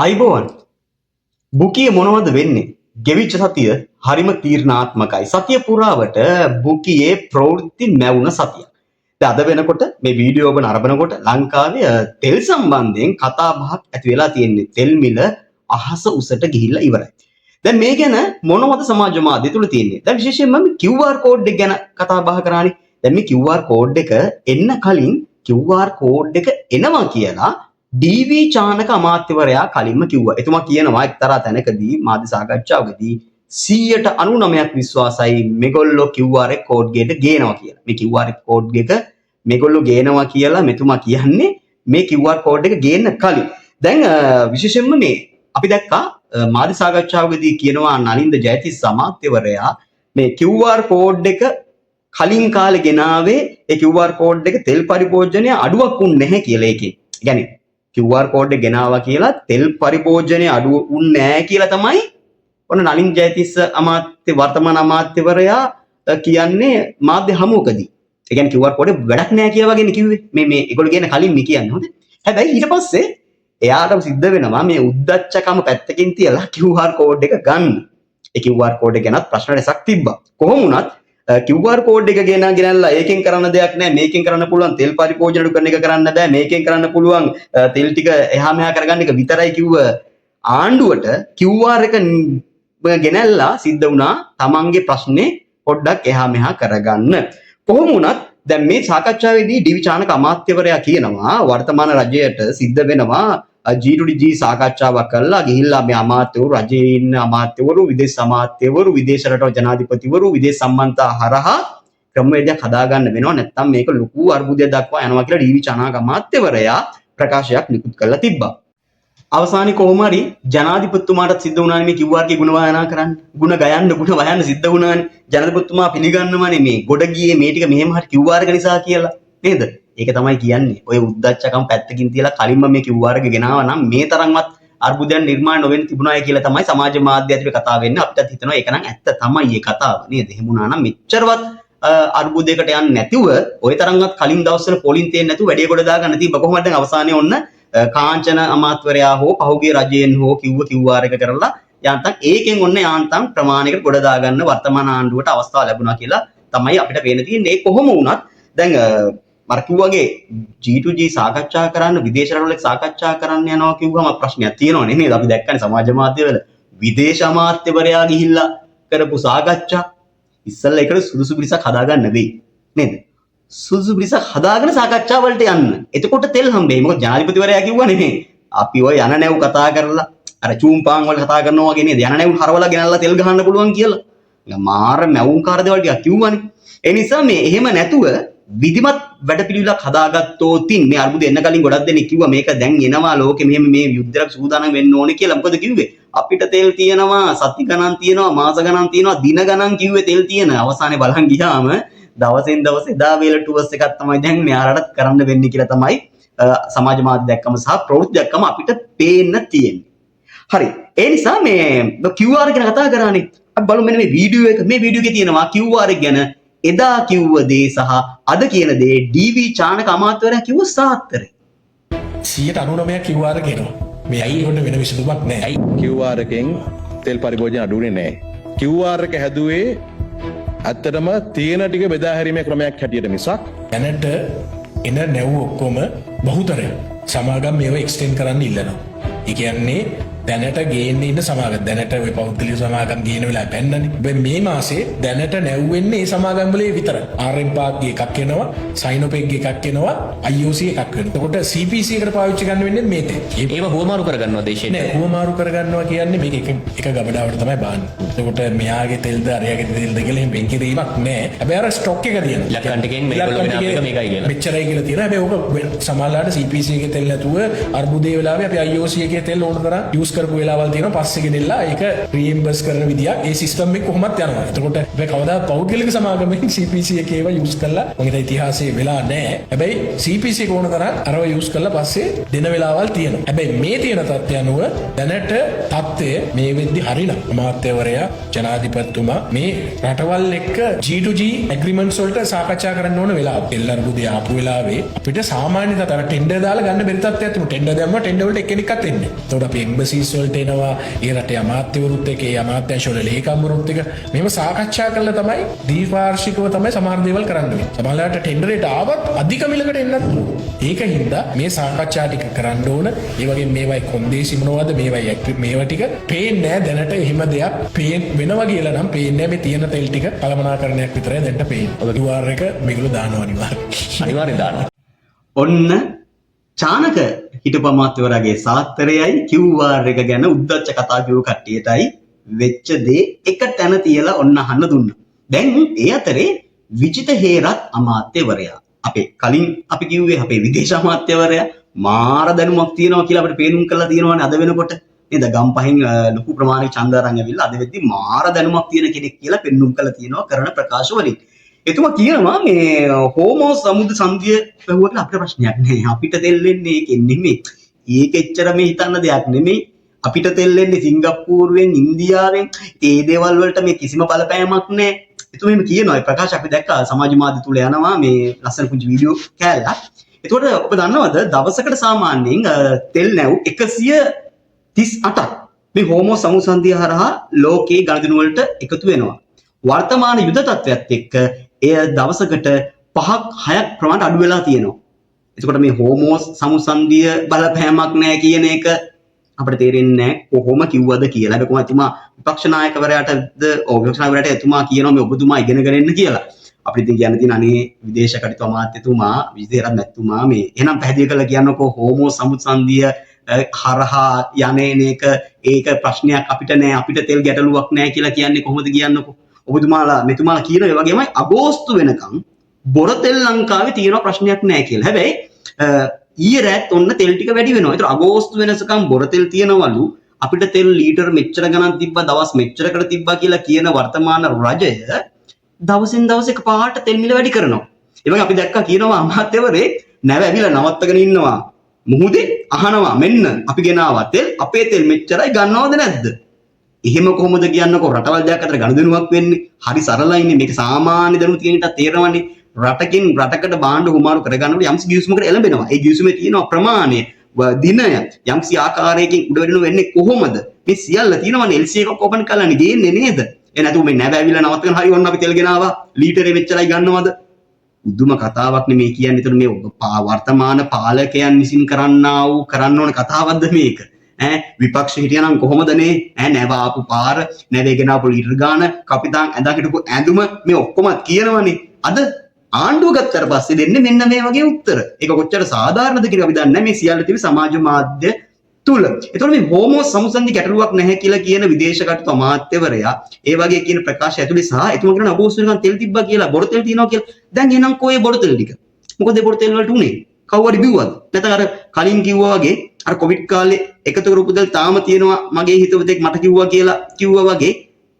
අයිබෝවන් බුකිය මොනවද වෙන්නේ? ගෙවිච්ච සතිය හරිම තීරණාත්මකයි. සතිය පුරාවට බුකියේ ප්‍රවෘත්ති නැවුන සතියක්. දැන් අද වෙනකොට මේ වීඩියෝ ඔබ නරඹනකොට ලංකාවේ තෙල් සම්බන්ධයෙන් කතා බහක් ඇති වෙලා තියෙන්නේ. තෙල් මිල අහස උසට ගිහිල්ලා ඉවරයි. දැන් මේ ගැන මොනවද සමාජ මාධ්‍ය තුල තියෙන්නේ? දැන් විශේෂයෙන්ම මේ QR කෝඩ් එක ගැන කතා බහ කරානේ. දැන් මේ QR කෝඩ් එක එන්න කලින් QR කෝඩ් එක එනවා කියලා DV චානක අමාත්‍යවරයා කලින්ම කිව්වා. එතුමා කියනවා එක්තරා තැනකදී මාධ්‍ය සාකච්ඡාවකදී 99% විශ්වාසයි මේගොල්ලෝ QR කෝඩ් එක ගේනවා කියලා. මේ QR කෝඩ් එක මේගොල්ලෝ ගේනවා කියලා මෙතුමා කියන්නේ මේ QR කෝඩ් එක ගේන්න කලින්. දැන් විශේෂයෙන්ම මේ අපි දැක්කා මාධ්‍ය සාකච්ඡාවකදී කියනවා නලින්ද ජයතිස්ස අමාත්‍යවරයා මේ QR කෝඩ් එක කලින් කාලේ ගෙනාවේ ඒ QR කෝඩ් එක තෙල් පරිභෝජනය අඩුවක් වුන්නේ නැහැ කියලා ඒකේ. يعني QR කෝඩ් එක ගෙනාවා කියලා තෙල් පරිභෝජනය අඩු වුන්නේ නැහැ කියලා තමයි ඔන්න නලින් ජයතිස්ස අමාත්‍ය වර්තමාන අමාත්‍යවරයා කියන්නේ මාධ්‍ය හමුවකදී. ඒ කියන්නේ QR කෝඩ් එක වැඩක් නැහැ කියලා වගේනේ කිව්වේ. මේ ඒගොල්ලෝ කියන කලින් මේ කියන්නේ හොඳ. හැබැයි ඊට පස්සේ එයාට සිද්ධ වෙනවා මේ උද්දච්චකම පැත්තකින් තියලා QR කෝඩ් එක ගන්න. ඒ QR කෝඩ් එක ගැනත් ප්‍රශ්න රැසක් තිබ්බා. කොහොම වුණත් QR කෝඩ් එක ගෙනල්ලා ඒකෙන් කරන්න දෙයක් නැහැ. මේකෙන් කරන්න පුළුවන් තෙල් පරිභෝජන අඩු කරන එක කරන්න බෑ. මේකෙන් කරන්න පුළුවන් තෙල් ටික එහා මෙහා කරගන්න එක විතරයි කිව්ව ආණ්ඩුවට QR එක ගෙනල්ලා සිද්ධ වුණා තමන්ගේ ප්‍රශ්නේ පොඩ්ඩක් එහා මෙහා කරගන්න. කොහොම වුණත් දැන් මේ සාකච්ඡාවේදී ඩීවී චානක අමාත්‍යවරයා කියනවා වර්තමාන රජයට සිද්ධ වෙනවා G2G සාකච්ඡාවක් කරලා ගිහිල්ලා මේ අමාත්‍යවරු රජයේ ඉන්න අමාත්‍යවරු විදේශ අමාත්‍යවරු විදේශ රටවල් ජනාධිපතිවරු විදේශ සම්බන්ධතා හරහා ක්‍රමවේදයක් හදාගන්න වෙනවා නැත්නම් මේක ලොකු අර්බුදයක් දක්වා යනවා කියලා ඩීවී චානක අමාත්‍යවරයා ප්‍රකාශයක් නිකුත් කරලා තිබ්බා. අවසානයේ කොහොම හරි ජනාධිපතිතුමාට සිද්ධ වුණානේ මේ QR කේ ගුණ වයනා කරන්න. ගුණ ගයන්න ගුණ වයන්න සිද්ධ වුණානේ. ජනාධිපතිතුමා පිළිගන්නවානේ මේ ගොඩ ගියේ මේ ටික මෙහෙම හරි QR එක නිසා කියලා. නේද? ඒක තමයි කියන්නේ. ඔය උද්දච්චකම් පැත්තකින් තියලා කලින්ම මේ QR එක ගෙනාවා නම් මේ තරම්වත් අර්බුදයන් නිර්මාණය නොවෙන්න තිබුණායි කියලා තමයි සමාජ මාධ්‍ය ඇතුලේ කතා වෙන්නේ. අපිටත් හිතනවා ඒක නම් ඇත්ත තමයි මේ කතාව. නේද? එහෙම වුණා නම් මෙච්චරවත් අර්බුදයකට යන්නේ නැතිව ඔය තරම්වත් කලින් දවස්වල පොලින් තේන්නේ නැතුව වැඩේ කොට දාගන්න තිබ්බ. කොහොමද දැන් අවසානයේ ඔන්න කාංචන අමාත්‍යවරයා හෝ පහුගිය රජයෙන් හෝ කිව්ව QR එක කරලා යාන්තම් ඒකෙන් ඔන්න යාන්තම් ප්‍රමාණයකට කොට දාගන්න වර්තමාන ආණ්ඩුවට අවස්ථාව ලැබුණා කියලා තමයි අපිට පේන තියෙන්නේ. ඒ කොහොම වුණත් දැන් මර කිව්වාගේ G2G සාකච්ඡා කරන්න විදේශ රටවල සාකච්ඡා කරන්න යනවා කිව්වම ප්‍රශ්නයක් තියෙනවනේ නේද? අපි දැක්කනේ සමාජ මාධ්‍යවල විදේශ අමාත්‍යවරයා ගිහිල්ලා කරපු සාකච්ඡා ඉස්සෙල්ලා ඒකට සුදුසු පිරිසක් හදාගන්න වෙයි නේද? සුදුසු පිරිසක් හදාගෙන සාකච්ඡා වලට යන්න. එතකොට තෙල් හම්බෙයි. මොකද ජනාධිපතිවරයා කිව්වා නෙමෙයි. අපි ඔය යන නැව් කතා කරලා අර චූම්පාන් වල කතා කරනවා වගේ නේද? යන නැව් හරවලා ගෙනල්ලා තෙල් ගහන්න පුළුවන් කියලා. මාර මැවුම්කාර දේවල් ටිකක් කිව්වනේ. ඒ නිසා මේ එහෙම නැතුව විධිමත් වැඩපිළිවෙලක් හදාගත්තොතින් මේ අර්බුද එන්න කලින් ගොඩක් දෙනෙක් කිව්වා මේක දැන් එනවා ලෝකෙ මෙහෙම මේ යුද්ධයක් සූදානම් වෙන්න ඕනේ කියලා. මොකද කිව්වේ අපිට තෙල් තියෙනවා සති ගණන් තියෙනවා මාස ගණන් තියෙනවා දින ගණන් කිව්වේ තෙල් තියෙන. අවසානයේ බලන් ගියාම දවසෙන් දවස එදා වේල ටුවර්ස් එකක් තමයි දැන් මෙයාලට කරන්න වෙන්නේ කියලා තමයි සමාජ මාධ්‍ය දැක්කම සහ ප්‍රවෘත්ති දැක්කම අපිට පේන්න තියෙන්නේ. හරි. ඒ නිසා මේ QR ගැන කතා කරානේ. අපි බලමු මෙන්න මේ වීඩියෝ එක. මේ වීඩියෝ එකේ තියෙනවා QR ගැන එදා කිව්ව දේ සහ අද කියන දේ ඩීවී චානක අමාත්‍යවරයා කිව්ව සාත්තරේ 99% QR කියනවා. මේ ඇයි උඩ වෙන විසඳුමක් නැහැ. QR එකෙන් තෙල් පරිභෝජන අඩුුනේ නැහැ. QR එක හැදුවේ ඇත්තටම තියෙන ටික බෙදා හැරීමේ ක්‍රමයක් හැටියට මිසක් දැනට එන නැව් ඔක්කොම බහුතරය සමාගම් මේව එක්ස්ටෙන්ඩ් කරන්න ඉල්ලනවා. ඒ කියන්නේ දැනට ගේන්න ඉන්න සමාගම් දැනට ඔය පෞද්ගලික සමාගම් ගේන වෙලාව පැන්නනේ. හැබැයි මේ මාසේ දැනට නැව් වෙන්නේ ඒ සමාගම් වලේ විතරයි. RM පාක් එකක් එනවා, සයිනොපෙක් එකක් එනවා, IOC එකක් වෙනවා. එතකොට CPC එකට පාවිච්චි ගන්න වෙන්නේ මේ තේ. ඒව හුවමාරු කරගන්නවා දේශයෙන්. නෑ හුවමාරු කරගන්නවා කියන්නේ මේක එක ගබඩාවට තමයි බාන්නේ. එතකොට මෙයාගේ තෙල්ද අරයාගේ තෙල්ද කියලා එහෙම වෙන් කිරීමක් නෑ. හැබැයි අර ස්ටොක් එක තියෙනවා. ඉලක්කම් ටිකෙන් මේගොල්ලෝ වෙන අපේක මේකයි කියලා. මෙච්චරයි කියලා තියෙනවා. හැබැයි ඕක සමාලාට CPC එකේ තෙල් නැතුව අර්බුදේ වෙලාවේ අපි IOC එකේ තෙල් ඕන කරා යූස් කරපු වෙලාවල් තියෙනවා පස්සේ ගෙනilla ඒක රීඑම්බර්ස් කරන විදියක් ඒ සිස්ටම් එක කොහොමද යනවා. එතකොට මේ කවදා පෞද්ගලික සමාගමෙන් CPC එකේ ඒවා යූස් කරලා මොකද ඉතිහාසයේ වෙලා නැහැ. හැබැයි CPC එක ඕන තරම් අරව යූස් කරලා පස්සේ දෙන වෙලාවල් තියෙනවා. හැබැයි මේ තියෙන තත්ත්වය අනුව දැනට තත්ත්වය මේ වෙද්දි හරිනම් අමාත්‍යවරයා ජනාධිපතිතුමා මේ රටවල් එක්ක G2G ඇග්‍රීමන්ට්ස් වලට සාකච්ඡා කරන්න ඕන වෙලාව. එල්ලරුදේ ආපු වෙලාවේ අපිට සාමාන්‍ය තත්ත්වයට ටෙන්ඩර් දාලා ගන්න බැරි තත්ත්වයක් තිබුණා. ටෙන්ඩර් දැම්ම ටෙන්ඩර් වලට එක්කෙනෙක්වත් එන්නේ නැහැ. එතකොට අපි එම්බසිස් වලට එනවා. ඒ රටේ අමාත්‍යවරුත් එක්ක ඒ අමාත්‍යංශ වල ලේකම්වරුත් එක්ක මෙහෙම සාකච්ඡා කරලා තමයි දීපාර්ශිකව තමයි සමහර දේවල් කරන්න වෙන්නේ. සමහරවිට ටෙන්ඩර් එකට ආවත් අධික මිලකට එන්නත් පුළුවන්. ඒකින්ද මේ සාකච්ඡා ටික කරන්න ඕන. ඒ වගේ මේවයි කොන්දේසි මොනවද මේවා ටික පේන්නේ නැහැ දැනට. එහෙම දෙයක් වෙනවා කියලා නම් පේන්නේ නැහැ. මේ තියෙන තෙල් ටික කළමනාකරණයක් විතරයි දැනට පේන්නේ. ඔය QR එක මේගොල්ලෝ දානවා අනිවාර්යෙන් දානවා. ඔන්න චානක හිටපු අමාත්‍යවරයාගේ සාත්තරයයි QR එක ගැන උද්දච්ච කතා කියව කට්ටියටයි වෙච්ච දේ එක තැන තියලා ඔන්න අහන්න දුන්නා. දැන් ඒ අතරේ විජිත හේරත් අමාත්‍යවරයා අපේ කලින් අපි කිව්වේ අපේ විදේශ අමාත්‍යවරයා මාර දැනුමක් තියෙනවා කියලා අපිට පේනුම් කරලා තියෙනවානේ අද වෙනකොට. නේද? ගම්පහින් ලොකු ප්‍රමාණයක ඡන්ද අරන් ඇවිල්ලා අද වෙද්දි මාර දැනුමක් තියෙන කෙනෙක් කියලා පෙන්눔 කරලා තියෙනවා කරන ප්‍රකාශ වලින්. එතුමා කියනවා මේ හෝමෝ සමුද්‍ර සංධිය පහුවට අපිට ප්‍රශ්නයක් නෑ. අපිට තෙල් එන්නේ ඒකෙන් නෙමෙයි. ඒක එච්චර මේ හිතන්න දෙයක් නෙමෙයි. අපිට තෙල් එන්නේ සිංගප්පූරුවෙන් ඉන්දියාවෙන්. ඒ දේවල් වලට මේ කිසිම බලපෑමක් නෑ. එතුමා එහෙම කියනවා. ඒ ප්‍රකාශ අපි දැක්කා සමාජ මාධ්‍ය තුල යනවා මේ ලස්සන පුංචි වීඩියෝ කෑල්ලක්. එතකොට ඔබ දන්නවද දවසකට සාමාන්‍යයෙන් තෙල් නැව් 138ක් මේ හෝමෝ සමුසන්ධිය හරහා ලෝකේ ගණදෙනු වලට එකතු වෙනවා. වර්තමාන යුද තත්ත්වයක් එක්ක එය දවසකට 5ක් 6ක් ප්‍රමාණයට අඩු වෙලා තියෙනවා. එතකොට මේ හෝමෝ සමුසන්ධිය බලපෑමක් නැහැ කියන එක අපිට තේරෙන්නේ නැහැ කොහොම කිව්වද කියලා. ඒක කොහොමද එතුමා විපක්ෂ නායකවරයාටද විපක්ෂ නායකවරයාට එතුමා කියනවා මේ ඔබතුමා ඉගෙනගෙන එන්න කියලා. අපිට ඉතින් කියන්න තියෙන අනේ විදේශ කටයුතු අමාත්‍යතුමා විජේරත් මැතිතුමා මේ එහෙනම් පැහැදිලි කරලා කියන්නකෝ හෝමෝ සමුසන්ධිය හරහා යන්නේන එක ඒක ප්‍රශ්නයක් අපිට නෑ අපිට තෙල් ගැටලුවක් නෑ කියලා කියන්නේ කොහොමද කියන්නකෝ. ඔබතුමාලා මෙතුමාලා කියන ඒ වගේමයි අගෝස්තු වෙනකම් බොර තෙල් ලංකාවේ තියෙන ප්‍රශ්නයක් නෑ කියලා. හැබැයි ඊයේ රැත් ඔන්න තෙල් ටික වැඩි වෙනවා. ඒතර අගෝස්තු වෙනසකම් බොර තෙල් තියෙනවලු අපිට තෙල් ලීටර් මෙච්චර ගණන් තිබ්බා දවස් මෙච්චරකට තිබ්බා කියලා කියන වර්තමාන රජය දවසින් දවස එකපාරට තෙල් මිල වැඩි කරනවා. ඒ වගේ අපි දැක්කා කියනවා අමාත්‍යවරේ නැව ඇවිල්ලා නවත්තගෙන ඉන්නවා. මුහුදේ අහනවා මෙන්න අපි ගෙනාවා තෙල් අපේ තෙල් මෙච්චරයි ගන්නවද නැද්ද? එහෙම කොහොමද කියන්නකෝ රටවල් දෙකක් අතර ගනුදෙනුවක් වෙන්නේ. හරි සරලයිනේ මේක සාමාන්‍ය දැනුත් කියන එක තේරෙනවනේ. රටකින් රටකට භාණ්ඩ හුමාරු කරගන්නකොට යම්සි ගිවිසුමකට එළඹෙනවා. ඒ ගිවිසුමේ තියෙන ප්‍රමාණය දිනය යම්සි ආකාරයකින් උඩ වෙනු වෙන්නේ කොහොමද? මේ සියල්ල තියෙනවනේ LC එකක් ඕපන් කරලානේ ගේන්නේ නේද? ඒ නැතුව මේ නැව ඇවිල්ලා නවත්තගෙන හරි වන්න අපි තෙල් ගෙනාවා ලීටරේ මෙච්චරයි ගන්නවද? උදුම කතාවක් නෙමේ කියන්නේ. ඒතර මේ වර්තමාන පාලකයන් විසින් කරන්න ඕන කතාවක්ද මේක? විපක්ෂ හිටියනම් කොහොමදනේ නැව ආපු පාර නැවේගෙන ආපු ලීටර් ගාන කපිතාන් ඇඳන් හිටපු ඇඳුම මේ ඔක්කොම කියනවනේ. අද ආණ්ඩුව ගත්තට පස්සේ දෙන්නේ මෙන්න මේ වගේ උත්තර. ඒක කොච්චර සාධාරණද කියලා අපි දන්නේ නැහැ මේ සියල්ල තියෙන සමාජ මාධ්‍ය තුල. ඒතකොට මේ හෝමෝ සමුසන්ධි ගැටලුවක් නැහැ කියලා කියන විදේශ කටයුතු අමාත්‍යවරයා ඒ වගේ කියන ප්‍රකාශය ඇතුලේ සහ එතුමා කියන අගෝස්තු වෙනකන් තෙල් තිබ්බා කියලා බොරු තෙල් තියෙනවා කියලා. දැන් එහෙනම් කොහේ බොරු තෙල් ටික? මොකද ඒ බොරු තෙල් වලට උනේ? කවුරු හරි බිව්වද? නැත්නම් අර කලින් කිව්වා වගේ අර කොවිඩ් කාලේ එකතු කරපු තෙල් තාම තියෙනවා මගේ හිතවතෙක් මට කිව්වා වගේ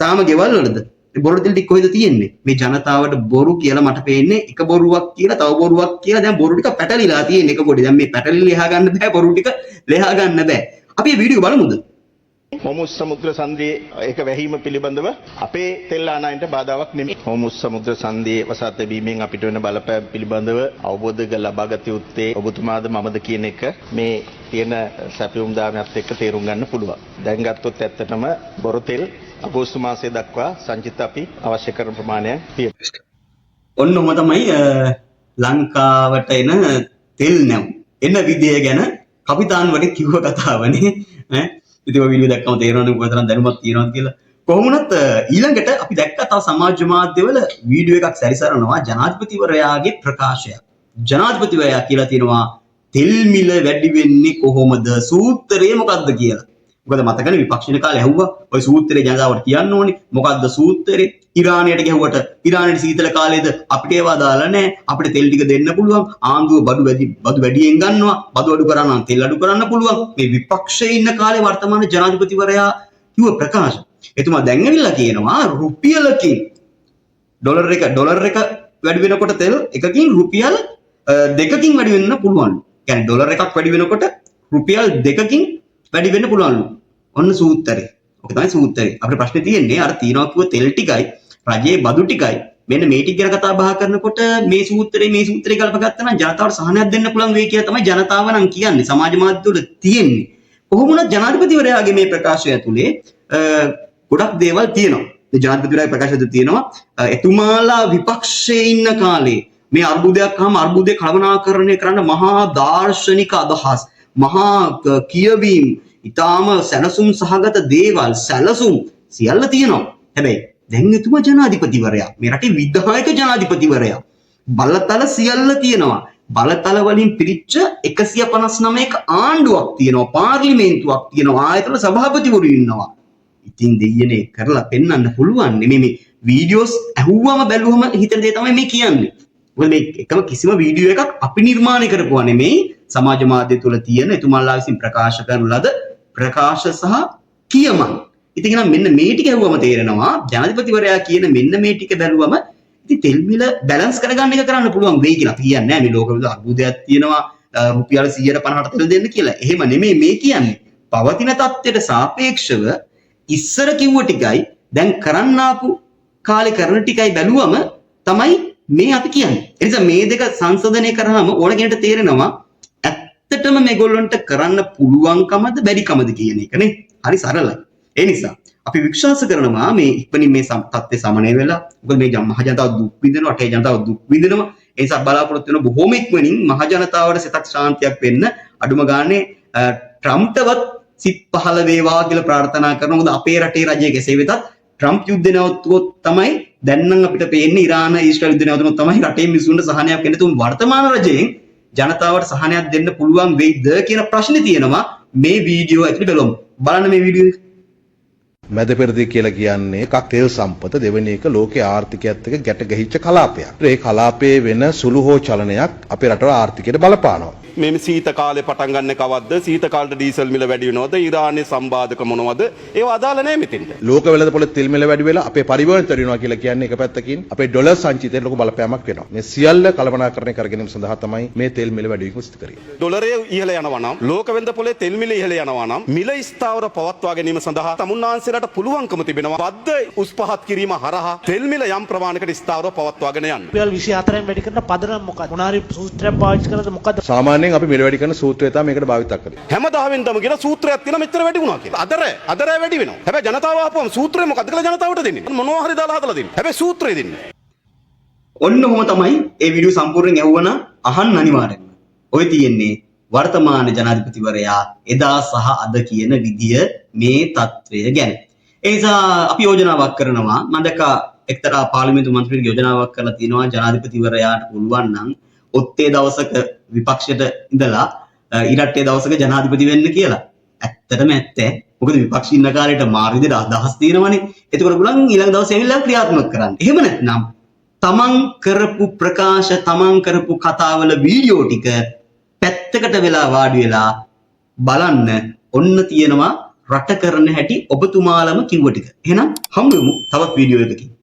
තාම ගෙවල් වලද? ඒ බොරු තෙල් ටික කොහෙද තියෙන්නේ? මේ ජනතාවට බොරු කියලා මට පේන්නේ එක බොරුවක් කියලා තව බොරුවක් කියලා දැන් බොරු ටික පැටලිලා තියෙන එක පොඩි. දැන් මේ පැටලිලි ලියා ගන්න බෑ බොරු ටික ලියා ගන්න බෑ. අපි මේ වීඩියෝ බලමුද? හෝමුස් සමුද්‍ර සංධියේ ඒක වැහිම පිළිබඳව අපේ තෙල් ආනයන්ට බාධාවක් නෙමෙයි. හෝමුස් සමුද්‍ර සංධියේ වසාත් ලැබීමෙන් අපිට වෙන බලපෑම් පිළිබඳව අවබෝධ ලබාගත යුත්තේ ඔබතුමාද මමද කියන එක මේ තියෙන සැපයුම් දාමයත් එක්ක තේරුම් ගන්න පුළුවන්. දැන් ගත්තොත් ඇත්තටම බොරු තෙල් අගෝස්තු මාසයේ දක්වා සංචිත අපි අවශ්‍ය කරන ප්‍රමාණයක් තියෙනවා. ඔන්න ඔහම තමයි ලංකාවට එන තෙල් නැව් එන විදිය ගැන කපිතාන් වගේ කිව්ව කතාවනේ. ඉතින් ඔය වීඩියෝ දැක්කම තේරෙනවනේ කොතරම් දැනුමක් තියෙනවද කියලා. කොහොම වුණත් ඊළඟට අපි දැක්කා තව සමාජ මාධ්‍යවල වීඩියෝ එකක් සැරිසරනවා ජනාධිපතිවරයාගේ ප්‍රකාශයක්. ජනාධිපතිවරයා කියලා තියෙනවා තෙල් මිල වැඩි වෙන්නේ කොහොමද? සූත්‍රය මොකක්ද කියලා. මොකද මතකනේ විපක්ෂින කාලේ ඇහුවා ඔය සූත්‍රේ ජනතාවට කියන්න ඕනේ. මොකද්ද සූත්‍රේ? ඉරානයට ගැහුවට ඉරානයේ සීතල කාලේද අපිට ඒවා දාලා නැහැ. අපිට තෙල් ටික දෙන්න පුළුවන්. ආණ්ඩුව බදු වැඩියෙන් ගන්නවා. බදු අඩු කරා නම් තෙල් අඩු කරන්න පුළුවන්. මේ විපක්ෂයේ ඉන්න කාලේ වර්තමාන ජනාධිපතිවරයා කිව්ව ප්‍රකාශ. එතුමා දැන් ඇවිල්ලා කියනවා රුපියලකින් ඩොලර් එක වැඩි වෙනකොට තෙල් එකකින් රුපියල් 2කින් වැඩි වෙන්න පුළුවන්. يعني ඩොලර් එකක් වැඩි වෙනකොට රුපියල් 2කින් වැඩි වෙන්න පුළුවන්. ඔන්න සූත්‍රය. ඔක තමයි සූත්‍රය. අපේ ප්‍රශ්නේ තියෙන්නේ අර තියනවා කිව්ව තෙල් ටිකයි රජයේ බදු ටිකයි මෙන්න මේ ටික ගැන කතා බහ කරනකොට මේ සූත්‍රේ ගල්ප ගත්තා නම් ජනතාවට සහනයක් දෙන්න පුළුවන් වෙයි කියලා තමයි ජනතාව නම් කියන්නේ. සමාජ මාධ්‍ය වල තියෙන්නේ. කොහොම වුණත් ජනාධිපතිවරයාගේ මේ ප්‍රකාශය ඇතුලේ ගොඩක් දේවල් තියෙනවා. මේ ජනාධිපතිවරයාගේ ප්‍රකාශය තියෙනවා එතුමාලා විපක්ෂයේ ඉන්න කාලේ මේ අර්බුදයක් ආවම අර්බුදේ කළමනාකරණය කරන්න මහා දාර්ශනික අදහස් මහා කියවීම් ඊටාම සැලසුම් සහගත දේවල් සැලසුම් සියල්ල තියෙනවා. හැබැයි දැන් එතුමා ජනාධිපතිවරයා මේ රටේ විධායක ජනාධිපතිවරයා බලතල සියල්ල තියෙනවා. බලතල වලින් පිරිච්ච 159ක ආණ්ඩුවක් තියෙනවා. පාර්ලිමේන්තුවක් තියෙනවා. ආයතන සභාපතිවරු ඉන්නවා. ඉතින් දෙයියනේ කරලා පෙන්වන්න පුළුවන් නෙමෙයි මේ වීඩියෝස් ඇහුවම බැලුවම හිතන දේ තමයි මේ කියන්නේ. මොකද මේ එකම කිසිම වීඩියෝ එකක් අපි නිර්මාණය කරපුවා නෙමෙයි සමාජ මාධ්‍ය තුල තියෙන එතුමාලා විසින් ප්‍රකාශ කරන ලද ප්‍රකාශ සහ කියමන්. ඉතින් එහෙනම් මෙන්න මේ ටික ඇහුවම තේරෙනවා ජනාධිපතිවරයා කියන මෙන්න මේ ටික බැලුවම ඉතින් තෙල් මිල බැලන්ස් කරගන්න එක කරන්න පුළුවන් වෙයි කියලා. අපි කියන්නේ නැහැ මේ ලෝක විදුලි අර්බුදයක් තියෙනවා රුපියල් 150ට තෙල් දෙන්න කියලා. එහෙම නෙමෙයි මේ කියන්නේ. පවතින තත්ත්වයට සාපේක්ෂව ඉස්සර කිව්ව ටිකයි දැන් කරන්න ආපු කාලේ කරන ටිකයි බැලුවම තමයි මේ අපි කියන්නේ. ඒ නිසා මේ දෙක සංශෝධනය කරාම ඕන කෙනෙක්ට තේරෙනවා ඇත්තටම මේගොල්ලන්ට කරන්න පුළුවන්කමද බැරිකමද කියන එක නේ. හරි සරලයි. ඒ නිසා අපි විශ්වාස කරනවා මේ ඉක්මනින් මේ තත්ත්වය සමනය වෙලා මොකද මේ මහ ජනතාව දුක් විඳිනවා රටේ ජනතාව දුක් විඳිනවා. ඒ නිසා බලාපොරොත්තු වෙන බොහොම ඉක්මනින් මහ ජනතාවට සිතක් ශාන්තියක් වෙන්න අඩුම ගානේ ට්‍රම්ප්ටවත් සිත් පහළ වේවා කියලා ප්‍රාර්ථනා කරනවා. මොකද අපේ රටේ රජය කෙසේ වෙතත් ට්‍රම්ප් යුද්ධ නැවතුනොත් තමයි දැන් නම් අපිට පේන්නේ ඉරාන ඊශ්‍රායල් යුද්ධ නැවතුනොත් තමයි රටේ මිනිසුන්ට සහනයක් වෙන්න තුන් වර්තමාන රජයෙන් ජනතාවට සහනයක් දෙන්න පුළුවන් වෙයිද කියන ප්‍රශ්නේ තියෙනවා මේ වීඩියෝ ඇතුලේ බලමු. බලන්න මේ වීඩියෝ එක. මැද පෙරදිග කියලා කියන්නේ එකක් තෙල් සම්පත දෙවෙනි එක ලෝකයේ ආර්ථිකයත් එක්ක ගැට ගැහිච්ච කලාපයක්. ඒ කලාපයේ වෙන සුළු හෝ චලනයක් අපේ රටවල ආර්ථිකයට බලපානවා. මේ සීත කාලේ පටන් ගන්න කවද්ද සීත කාලේ ඩීසල් මිල වැඩි වෙනවද ඊරානයේ සම්බාධක මොනවද ඒව අදාළ නැහැ මෙතෙන්ට. ලෝක වෙළඳපොළ තෙල් මිල වැඩි වෙලා අපේ පරිවර්තන වෙනවා කියලා කියන්නේ එක පැත්තකින් අපේ ඩොලර් සංචිතයට ලොකු බලපෑමක් වෙනවා. මේ සියල්ල කළමනාකරණය කර ගැනීම සඳහා තමයි මේ තෙල් මිල වැඩි වීම සිදු කරන්නේ. ඩොලරය ඉහළ යනවා නම් ලෝක වෙළඳපොලේ තෙල් මිල ඉහළ යනවා නම් මිල ස්ථාවර පවත්වා ගැනීම සඳහා තමුන්නාන්සේලාට පුළුවන්කම තිබෙනවා. වද්ද උස් පහත් කිරීම හරහා තෙල් මිල යම් ප්‍රමාණයකට ස්ථාවරව පවත්වාගෙන යන්න. රුපියල් 24න් වැඩි කරන පදනම මොකක්ද? මොනාරි සූත්‍රයක් පාවිච්චි කරනද මොකද්ද? සාමාන්‍යයෙන් අපි මිල වැඩි කරන සූත්‍රය තමයි මේකට භාවිත කරන්නේ. හැමදාම වෙනදම කියන සූත්‍රයක් තියෙන මෙච්චර වැඩි වුණා කියලා. අදර වැඩි වෙනවා. හැබැයි ජනතාව ආපුවම සූත්‍රය මොකද්ද කියලා ජනතාවට දෙන්නේ. මොනවා හරි දාලා හදලා දෙන්නේ. හැබැයි සූත්‍රය දෙන්නේ. ඔන්න ඔහොම තමයි මේ වීඩියෝ සම්පූර්ණයෙන් ඇහුවනම් අහන්න අනිවාර්යෙන්ම. ඔය තියෙන්නේ වර්තමාන ජනාධිපතිවරයා එදා සහ අද කියන විදිය මේ තත්ත්වය ගැන. ඒ නිසා අපි යෝජනාවක් කරනවා මම දැක්කා එක්තරා පාර්ලිමේන්තු මන්ත්‍රීවරයෙක් යෝජනාවක් කරලා තියෙනවා ජනාධිපතිවරයාට පුළුවන් නම් ඔත්තේ දවසක විපක්ෂයට ඉඳලා ඊරට්ටේ දවසක ජනාධිපති වෙන්න කියලා. ඇත්තටම ඇත්ත. මොකද විපක්ෂ ඉන්න කාලේට මාරු විදිහට අදහස් තියෙනවනේ. ඒකවල බුලන් ඊළඟ දවසේ ඇවිල්ලා ක්‍රියාත්මක කරන්න. එහෙම නැත්නම් තමන් කරපු ප්‍රකාශ තමන් කරපු කතාවල වීඩියෝ ටික පැත්තකට වෙලා වාඩි වෙලා බලන්න ඔන්න තියෙනවා රට කරන හැටි ඔබතුමාලම කිව්ව ටික. එහෙනම් හම්බෙමු තවත් වීඩියෝ එකකින්.